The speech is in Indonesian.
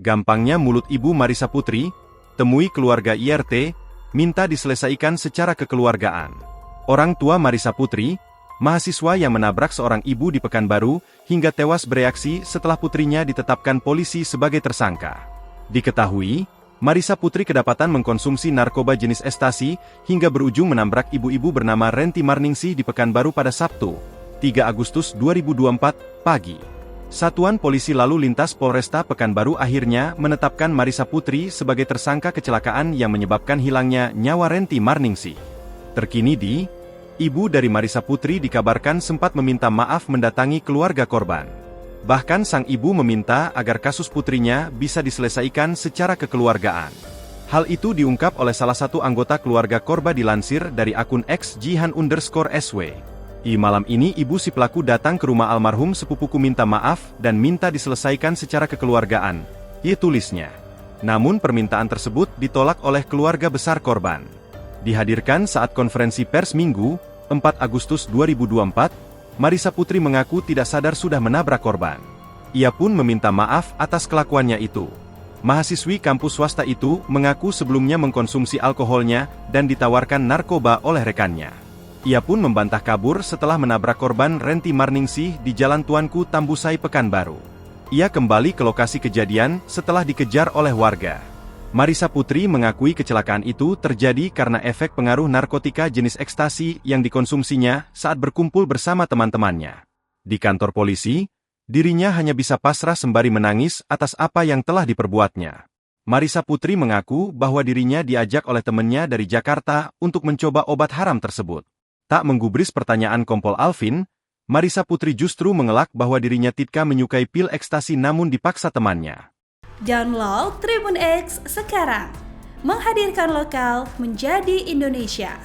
Gampangnya mulut Ibu Marissa Putri, temui keluarga IRT, minta diselesaikan secara kekeluargaan. Orang tua Marissa Putri, mahasiswa yang menabrak seorang ibu di Pekanbaru, hingga tewas bereaksi setelah putrinya ditetapkan polisi sebagai tersangka. Diketahui, Marissa Putri kedapatan mengkonsumsi narkoba jenis ekstasi, hingga berujung menabrak ibu-ibu bernama Renti Marningsih di Pekanbaru pada Sabtu, 3 Agustus 2024, pagi. Satuan Polisi Lalu Lintas Polresta Pekanbaru akhirnya menetapkan Marissa Putri sebagai tersangka kecelakaan yang menyebabkan hilangnya nyawa Renti Marningsih. Terkini ibu dari Marissa Putri dikabarkan sempat meminta maaf mendatangi keluarga korban. Bahkan sang ibu meminta agar kasus putrinya bisa diselesaikan secara kekeluargaan. Hal itu diungkap oleh salah satu anggota keluarga korban dilansir dari akun X Jihan_SW. Malam ini ibu si pelaku datang ke rumah almarhum sepupuku minta maaf dan minta diselesaikan secara kekeluargaan, tulisnya. Namun permintaan tersebut ditolak oleh keluarga besar korban. Dihadirkan saat konferensi pers Minggu, 4 Agustus 2024, Marissa Putri mengaku tidak sadar sudah menabrak korban. Ia pun meminta maaf atas kelakuannya itu. Mahasiswi kampus swasta itu mengaku sebelumnya mengkonsumsi alkoholnya dan ditawarkan narkoba oleh rekannya. Ia pun membantah kabur setelah menabrak korban Renti Marningsih di Jalan Tuanku Tambusai Pekanbaru. Ia kembali ke lokasi kejadian setelah dikejar oleh warga. Marissa Putri mengakui kecelakaan itu terjadi karena efek pengaruh narkotika jenis ekstasi yang dikonsumsinya saat berkumpul bersama teman-temannya. Di kantor polisi, dirinya hanya bisa pasrah sembari menangis atas apa yang telah diperbuatnya. Marissa Putri mengaku bahwa dirinya diajak oleh temannya dari Jakarta untuk mencoba obat haram tersebut. Tak menggubris pertanyaan Kompol Alvin, Marissa Putri justru mengelak bahwa dirinya tidak menyukai pil ekstasi namun dipaksa temannya. Download Tribun X sekarang, menghadirkan lokal menjadi Indonesia.